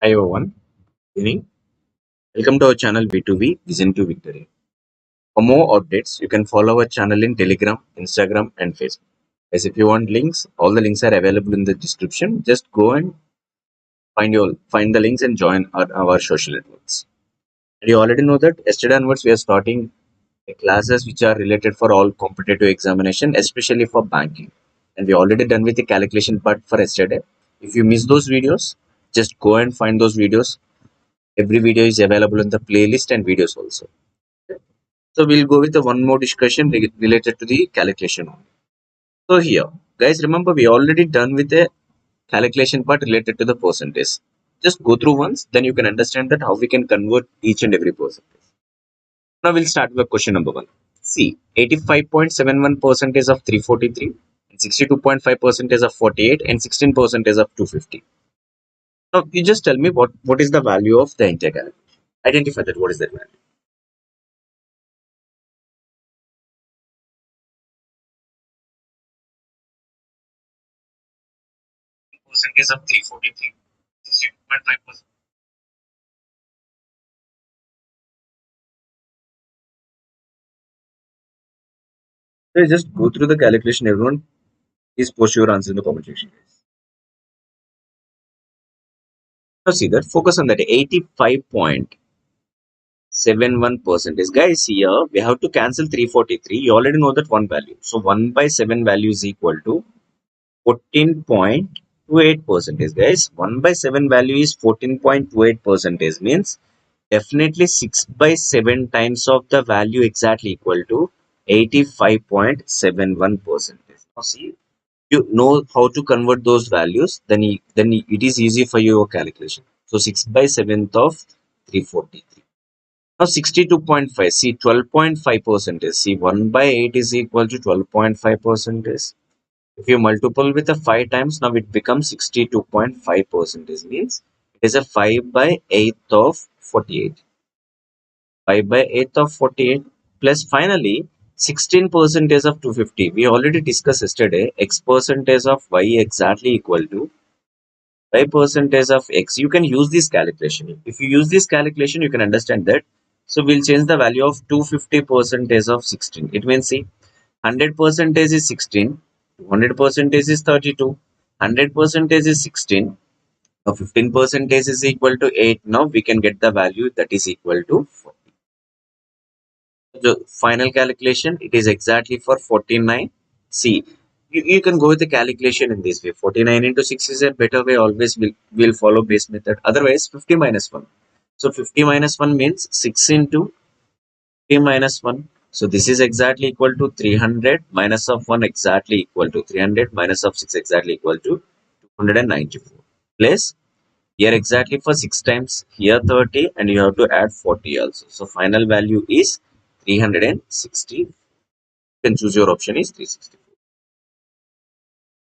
Hi everyone, good evening. Welcome to our channel V2V Vision to Victory. For more updates, you can follow our channel in Telegram, Instagram, and Facebook. As if you want links, all the links are available in the description. Just go and find the links and join our social networks. And you already know that yesterday onwards we are starting classes which are related for all competitive examination, especially for banking. And we already done with the calculation part for yesterday. If you miss those videos, just go and find those videos. Every video is available in the playlist and videos also. So we'll go with the one more discussion related to the calculation. So here, guys, remember we already done with the calculation part related to the percentage. Just go through once, then you can understand that how we can convert each and every percentage. Now we'll start with question number one. See, 85.71 percentage of 343, 62.5 percentage of 48, and 16 percentage of 250. Now you just tell me what is the value of the entire calculation. Identify that what is that value. Percentage of 343, 62.5%. So just go through the calculation, everyone. Please post your answer in the comment section. Now see that, focus on that 85.71 percentage. Guys, here we have to cancel 343. You already know that one value. So 1 by 7 value is equal to 14.28 percentage. Guys, 1 by 7 value is 14.28 percentage, means definitely 6 by 7 times of the value exactly equal to 85.71 percentage. Now see, you know how to convert those values, then it is easy for your calculation. So 6 by 7th of 343. Now 62.5, see 12.5 percentage. See 1 by 8 is equal to 12.5 percentage. If you multiple with a 5 times, now it becomes 62.5 percentage, means it is a 5 by 8th of 48. 5 by 8th of 48 plus finally 16 percentage of 250. We already discussed yesterday x percentage of y exactly equal to y percentage of x. You can use this calculation. If you use this calculation, you can understand that. So we'll change the value of 250 percentage of 16. It means see 100 percentage is 16, 200 percentage is 32, 100 percentage is 16. Now 15 percentage is equal to 8. Now we can get the value that is equal to 4. The final calculation, it is exactly for 49. See, you can go with the calculation in this way. 49 into 6 is a better way. Always will follow base method. Otherwise 50 minus 1. So 50 minus 1 means 6 into 50 minus 1. So this is exactly equal to 300 minus of 1 exactly equal to 300 minus of 6 exactly equal to 294. Plus here exactly for 6 times, here 30, and you have to add 40 also. So final value is 360. You can choose your option is 364.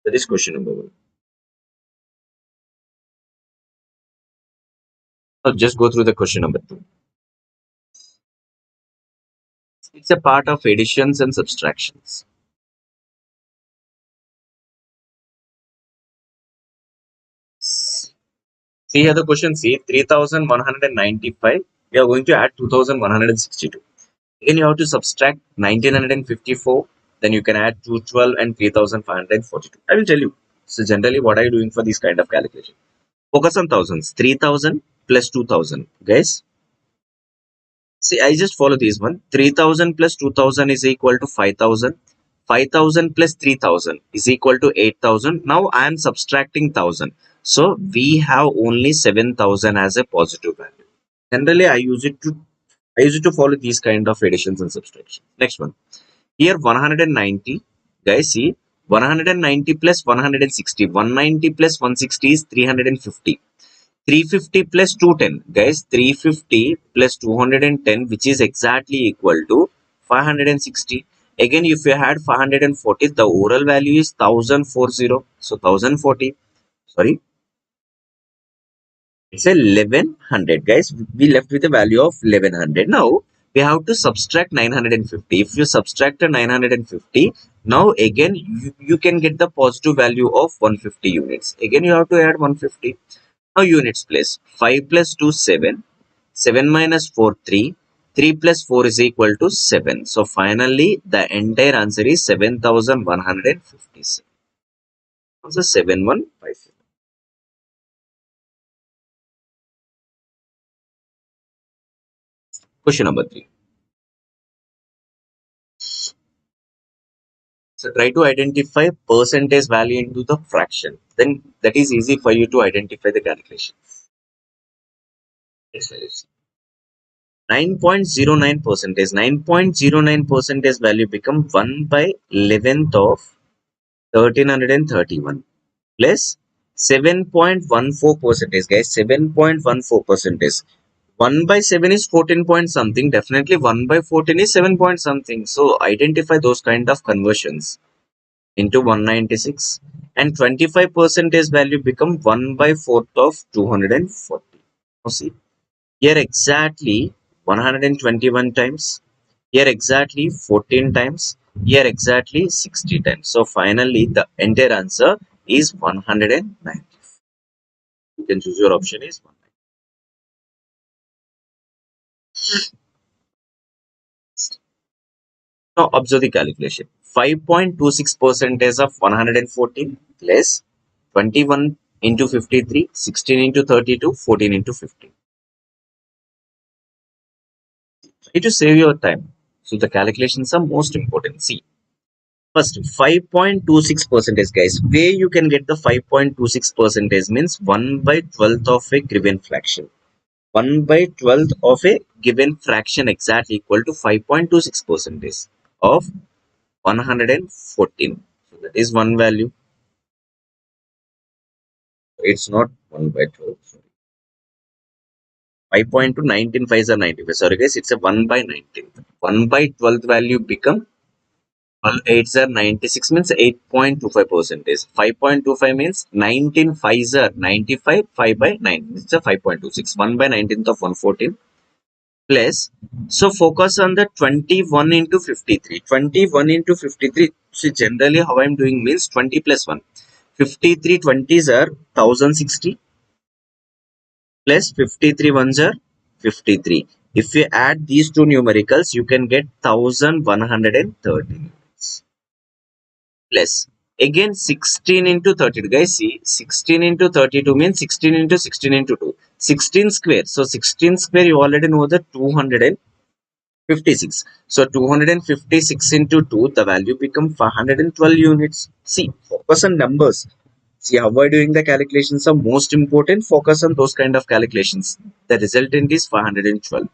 That is question number one. Now just go through the question number two. It's a part of additions and subtractions. See here the question, see 3195. We are going to add 2162. Again you have to subtract 1954. Then you can add 212 and 3542. I will tell you. So generally what are you doing for this kind of calculation? Focus on thousands. 3000 plus 2000. Guys, see, I just follow this one. 3000 plus 2000 is equal to 5000. 5000 plus 3000 is equal to 8000. Now I am subtracting 1000. So we have only 7000 as a positive value. Generally, I use it to follow these kind of additions and subtractions. Next one. Here 190. Guys, see 190 plus 160. 190 plus 160 is 350. 350 plus 210, guys, 350 plus 210, which is exactly equal to 560. Again, if you had 540, the overall value is 1040. So 1040, sorry, it's a 1100. Guys, we left with a value of 1100. Now we have to subtract 950. If you subtract a 950, now again you can get the positive value of 150 units. Again you have to add 150. Now units place. 5 plus 2 7. 7 minus 4 3. 3 plus 4 is equal to 7. So finally the entire answer is 7157. So 7157. Question number 3. So try to identify percentage value into the fraction. Then that is easy for you to identify the calculation. Next value. 9.09 percentage. 9.09 percentage value become 1 by 11th of 1331 plus 7.14 percentage, guys. 7.14 percentage. 1 by 7 is 14 point something. Definitely 1 by 14 is 7 point something. So identify those kind of conversions into 196, and 25 percentage value become 1 by 4th of 240. Now see, here exactly 121 times, here exactly 14 times, here exactly 60 times. So finally the entire answer is 190. You can choose your option is 190. Now observe the calculation. 5.26 percentage of 114 plus 21 into 53, 16 into 32, 14 into 15. Try to save your time. So the calculations are most important. See, first 5.26 percentage, guys. Where you can get the 5.26 percentage means 1 by 12th of a given fraction. 1 by 12th of a given fraction exactly equal to 5.26 percentage of 114. So that is one value. It's not 1 by 12. 5.2 19 5s are 95. Sorry guys, it's a 1 by 19. 1 by 12th value become 12 8s are 96 means 8.25 percentage. 5.25 means 19 5s are 95. 5 by 9. It's a 5.26. 1 by 19th of 114 plus. So focus on the 21 into 53. 21 into 53. So generally how I'm doing means 20 plus 1. 53 20s are 1060 plus 53 ones are 53. If you add these two numericals, you can get 1130 plus again 16 into 32. Guys, see 16 into 32 means 16 into 16 into 2. 16 square. So 16 square you already know the 256. So 256 into 2, the value become 512 units. See, focus on numbers. See how we're doing the calculations are most important. Focus on those kind of calculations. The resultant is 512.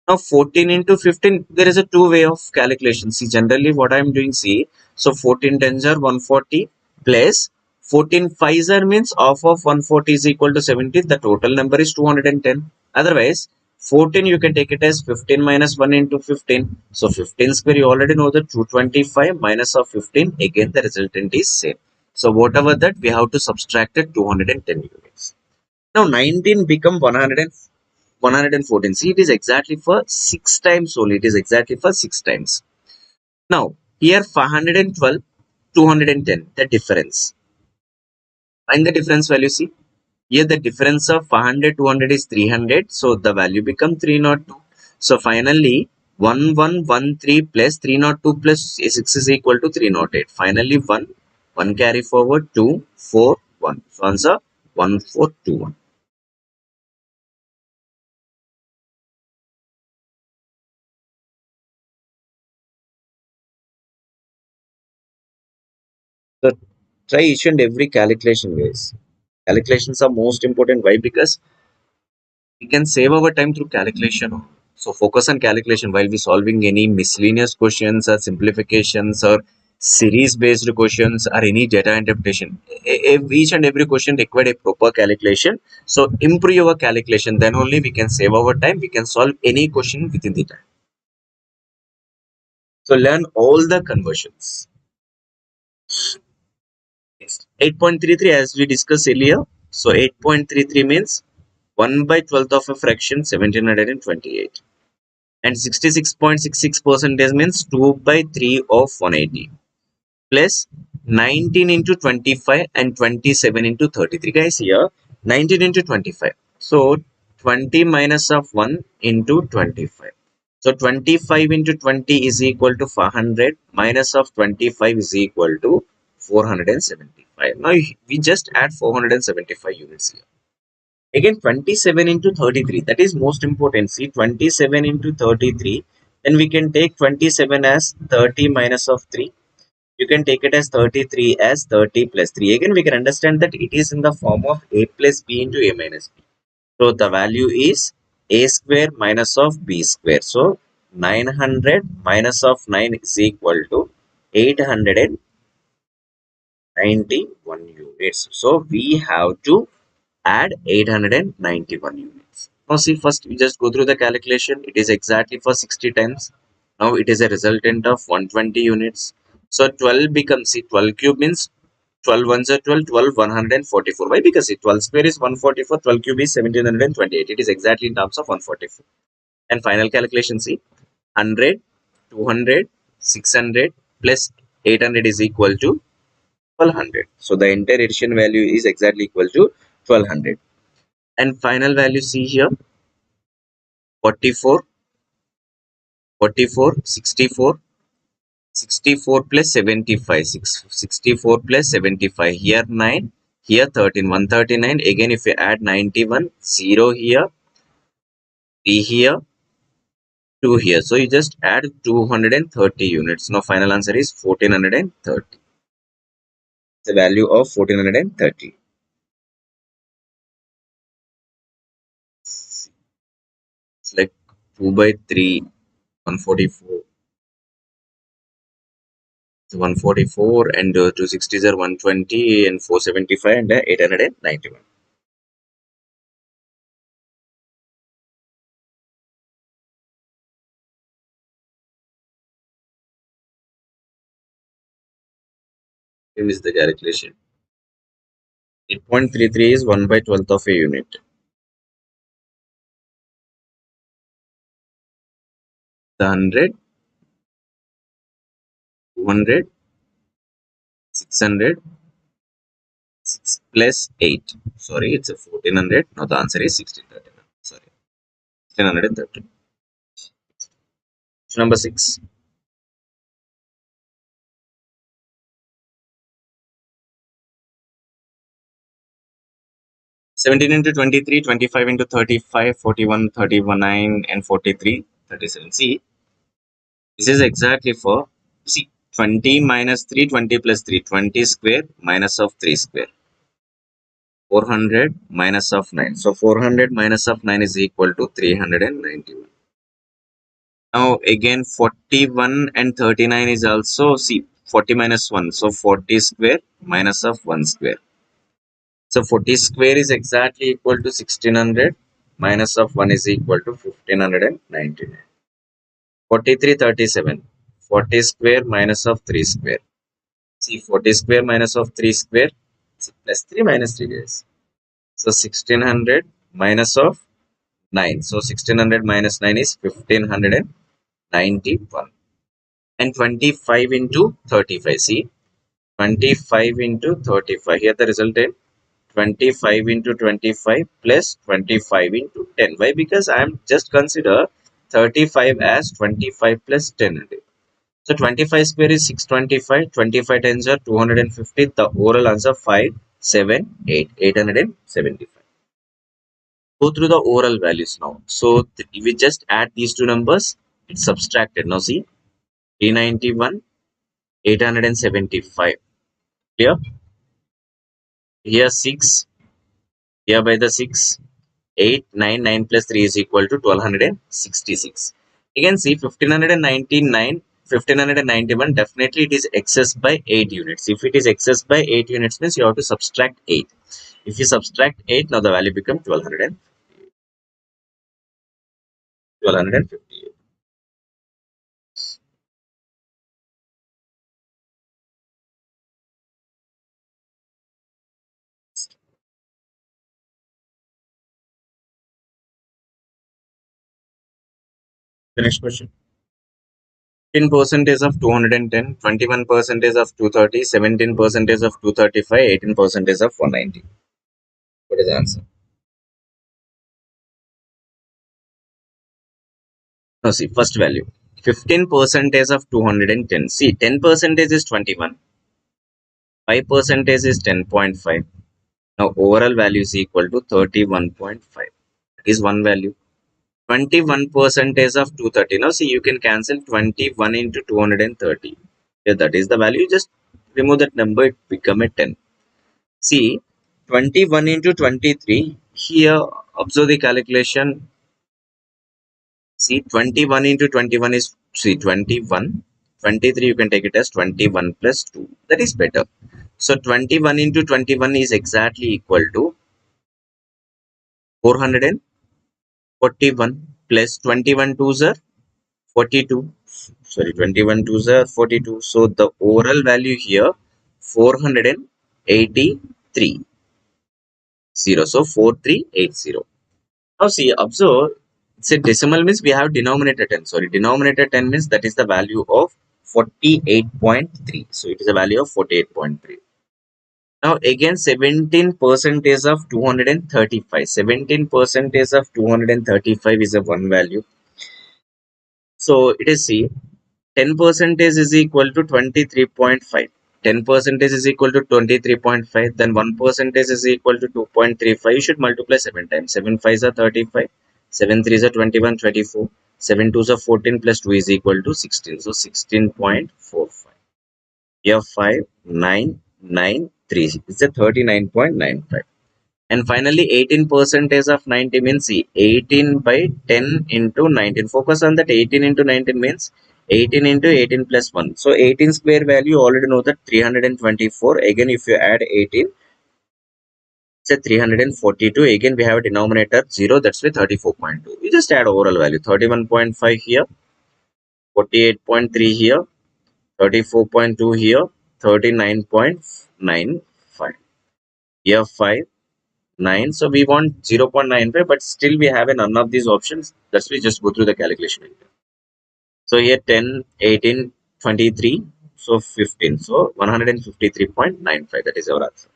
Now 14 into 15, there is a two-way of calculation. See, generally what I'm doing, see, so 14 tens are 140 plus 14 fives are means half of 140 is equal to 70. The total number is 210. Otherwise, 14 you can take it as 15 minus 1 into 15. So 15 square you already know that 225 minus of 15. Again the resultant is same. So whatever that we have to subtract it 210 units. Now 19 become 114. See, it is exactly for 6 times only. It is exactly for 6 times. Now, here 512, 210, the difference. Find the difference value, see. Here the difference of 500, 200 is 300. So, the value become 302. So, finally, 1113 plus 302 plus 6 is equal to 308. Finally, 1 carry forward, 2, 4, 1. So, answer 1421. So try each and every calculation, guys. Calculations are most important. Why? Because we can save our time through calculation. So focus on calculation while we solving any miscellaneous questions or simplifications or series based questions or any data interpretation. Each and every question required a proper calculation. So improve your calculation. Then only we can save our time. We can solve any question within the time. So learn all the conversions. Next, 8.33 as we discussed earlier. So 8.33 means 1 by 12th of a fraction 1728. And 66.66 percentage means 2 by 3 of 180. Plus 19 into 25 and 27 into 33. Guys, here 19 into 25. So 20 minus of 1 into 25. So 25 into 20 is equal to 400 minus of 25 is equal to 475. Now we just add 475 units here. Again 27 into 33, that is most important. See 27 into 33, then we can take 27 as 30 minus of 3. You can take it as 33 as 30 plus 3. Again we can understand that it is in the form of a plus b into a minus b. So the value is a square minus of b square. So 900 minus of 9 is equal to 891 units. So we have to add 891 units. Now see, first we just go through the calculation. It is exactly for 60 times. Now it is a resultant of 120 units. So 12 becomes, see, 12 cube means 12 ones are 12, 12 144. Why? Because see, 12 square is 144, 12 cube is 1728. It is exactly in terms of 144. And final calculation, see, 100, 200, 600 plus 800 is equal to 1200. So the entire addition value is exactly equal to 1200. And final value, see here, 44, 44, 64, 64 plus 75, 64 plus 75, here 9, here 13, 139. Again if you add 91, 0 here, 3 here, 2 here. So you just add 230 units. Now final answer is 1430. The value of 1430. It's like 2 by 3, 144. 144 and 260s are 120 and 475 and 891. Here is the calculation. 8.33 is 1 by 12th of a unit. The 100, 200, 600, 6 plus 8. Sorry, it's a 1400. Now the answer is 1639. Sorry, 1630. Number 6. 17 into 23, 25 into 35, 41, 39 and 43, 37. See, this is exactly for, see, 20 minus 3, 20 plus 3, 20 square minus of 3 square. 400 minus of 9. So 400 minus of 9 is equal to 391. Now again 41 and 39 is also, see, 40 minus 1. So 40 square minus of 1 square. So 40 square is exactly equal to 1600 minus of 1 is equal to 1599. 43, 37. 40 square minus of 3 square. See, 40 square minus of 3 square, plus 3 minus 3 guys. So 1600 minus of 9. So 1600 minus 9 is 1591. And 25 into 35. See, 25 into 35. Here the resultant 25 into 25 plus 25 into 10. Why? Because I am just consider 35 as 25 plus 10. So 25 square is 625. 25 tens are 250. The overall answer 578. 875. Go through the overall values now. So we just add these two numbers. It's subtracted. Now see, 391, 875. Clear? Here 6. Here by the 6. 8, 9, 9 plus 3 is equal to 1266. Again see 1599, 1591, definitely it is excess by 8 units. If it is excess by 8 units means you have to subtract 8. If you subtract 8, now the value becomes 1258. The next question. 10 percentage of 210, 21 percentage of 230, 17 percentage of 235, 18 percentage of 190. What is the answer? No, see, first value. 15 percentage of 210. See, 10 percentage is 21. 5 percentage is 10.5. Now, overall value is equal to 31.5. That is one value. 21 percentage of 230. Now, see, you can cancel 21 into 230. Yeah, that is the value. Just remove that number, it become a 10. See, 21 into 23. Here, observe the calculation. See, 21 into 21 is, see, 21. 23, you can take it as 21 plus 2. That is better. So, 21 into 21 is exactly equal to 441 plus 21 twos are 42. Sorry, 21 twos are 42. So, the overall value here 483. 0. So, 4380. Now, see, observe. Say decimal means we have denominator 10. Sorry, denominator 10 means that is the value of 48.3. So, it is a value of 48.3. Now, again, 17 percentage of 235. 17 percentage of 235 is a one value. So, it is see, 10 percentage is equal to 23.5. 10 percentage is equal to 23.5. Then 1 percentage is equal to 2.35. You should multiply 7 times. 7 5s are 35. 7 3s are 21, 24. 7 2s are 14 plus 2 is equal to 16. So 16.45. Here 5, 9, 9, 3. It's a 39.95. And finally, 18 percentage of 90 means see 18 by 10 into 19. Focus on that 18 into 19 means 18 into 18 plus 1. So 18 square value, you already know that 324. Again, if you add 18, it's a 342. Again, we have a denominator 0. That's why 34.2. We just add overall value 31.5 here, 48.3 here, 34.2 here, 39.95. Here 5. 9. So we want 0.95, but still we have none of these options. That's why we just go through the calculation. So here 10, 18, 23, so 15. So 153.95. That is our answer.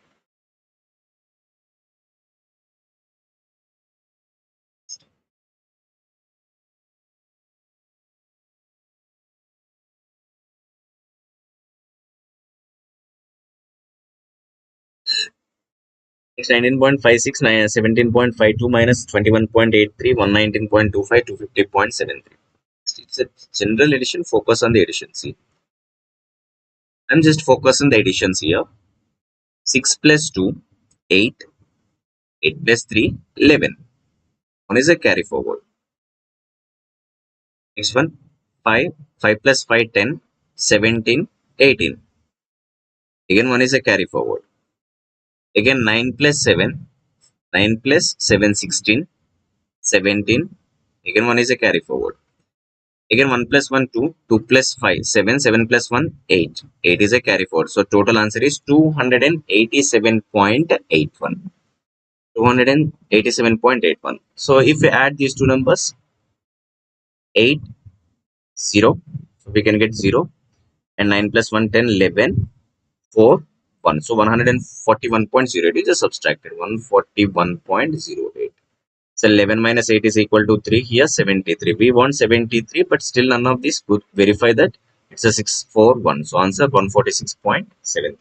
Next 19.56, 17.52 minus 21.83, 119.25, 250.73. It's a general addition. Focus on the addition. See, I'm just focusing on the additions here. 6 plus 2, 8. 8 plus 3, 11. One is a carry forward. Next one, 5, 5 plus 5, 10, 17, 18. Again, one is a carry forward. Again, 9 plus 7, 9 plus 7, 16, 17. Again, one is a carry forward. Again, 1 plus 1, 2, 2 plus 5, 7, 7 plus 1, 8. 8 is a carry forward. So, total answer is 287.81. 287.81. So, if we add these two numbers, 8, 0. So, we can get 0. And 9 plus 1, 10, 11. 4, 1. So 141.08 is just subtracted. 141.08. So 11 minus 8 is equal to 3. Here 73. We want 73, but still none of this could verify that it's a 641. So answer 146.73.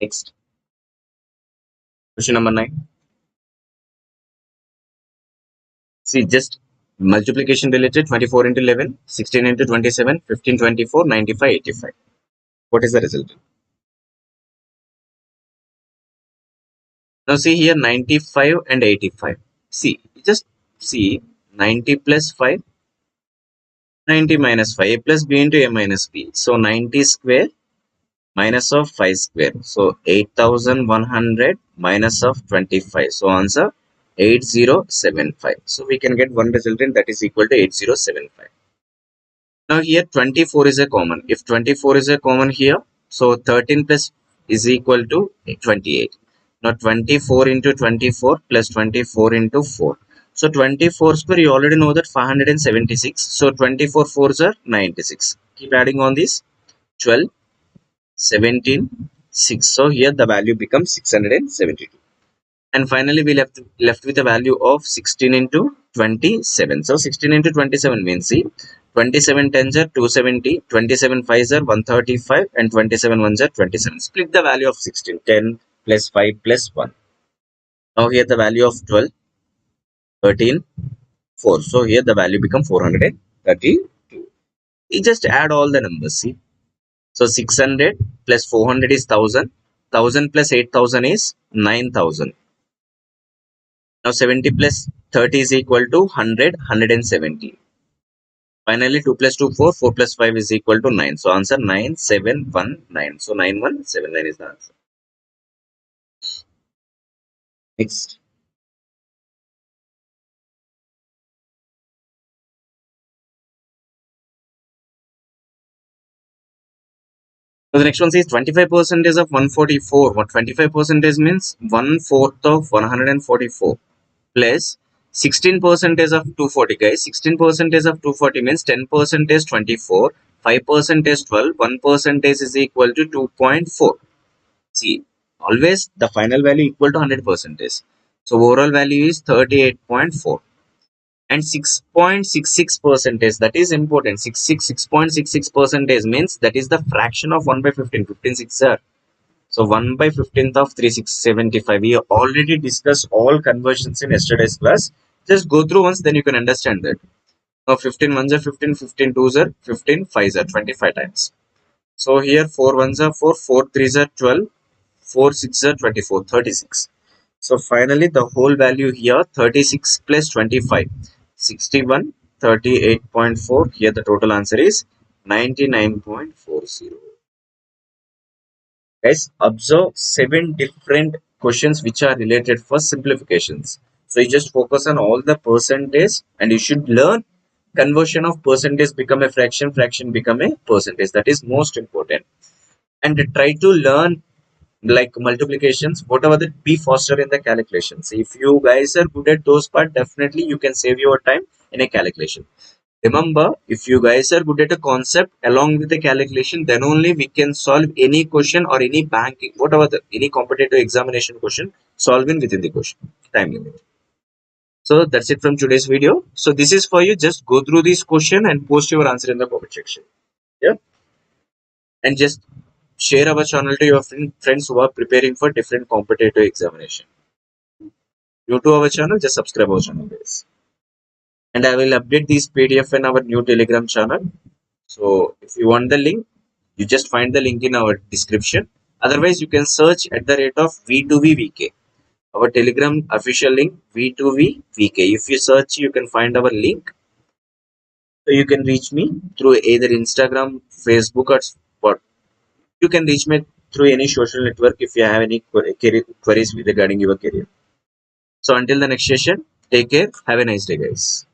Next. Question number 9. See, just multiplication related 24 into 11, 16 into 27, 15, 24, 95, 85. What is the result? Now see here 95 and 85. See, just see 90 plus 5, 90 minus 5, a plus b into a minus b. So 90 square minus of 5 square. So 8100 minus of 25. So answer 8075. So we can get one resultant that is equal to 8075. Now here 24 is a common. If 24 is a common here, so 13 plus is equal to 28. Now 24 into 24 plus 24 into 4. So 24 square, you already know that 576. So 24 fours are 96. Keep adding on this 12, 17,6. So here the value becomes 672. And finally, we left with a value of 16 into 27. So 16 into 27 means, see, 27 tens are 270, 27 fives are 135, and 27 ones are 27. Split the value of 16, 10 plus 5 plus 1. Now here the value of 12, 13, 4. So here the value becomes 432. You just add all the numbers, see. So 600 plus 400 is 1000. 1000 plus 8000 is 9000. Now 70 plus 30 is equal to 100, 170. Finally 2 plus 2, 4, 4 plus 5 is equal to 9. So answer 9719. So 9179 is the answer. Next. So the next one says 25% of 144. What 25% means? 1/4 of 144 plus 16% of 240, guys. 16% of 240 means 10% is 24, 5% is 12, 1% is equal to 2.4. See, always the final value equal to 100%. So overall value is 38.4 and 6.66%. That is important. 6.66% means that is the fraction of 1 by 15. 15 6 are. So 1 by 15th of 3675. We already discussed all conversions in yesterday's class. Just go through once, then you can understand that. Now 15 ones are 15, 15 twos are 15, 5s are 25 times. So here 4 ones are 4, 4 threes are 12, 4 6 are 24, 36. So finally the whole value here 36 plus 25, 61, 38.4. Here the total answer is 99.40. Guys, observe 7 different questions which are related for simplifications. So you just focus on all the percentage and you should learn conversion of percentage become a fraction, fraction become a percentage. That is most important. And try to learn like multiplications, whatever that, be faster in the calculations. If you guys are good at those part, definitely you can save your time in a calculation. Remember, if you guys are good at a concept along with the calculation, then only we can solve any question or any banking, whatever the any competitive examination question, solving within the question time limit. So that's it from today's video. So this is for you. Just go through this question and post your answer in the comment section. Yeah, and just share our channel to your friends who are preparing for different competitive examination. New to our channel, just subscribe our channel, guys. And I will update this PDF in our new Telegram channel. So if you want the link, you just find the link in our description. Otherwise, you can search at the rate of V2VVK. Our Telegram official link V2VVK. If you search, you can find our link. So you can reach me through either Instagram, Facebook, or what. You can reach me through any social network if you have any queries regarding your career. So until the next session, take care. Have a nice day, guys.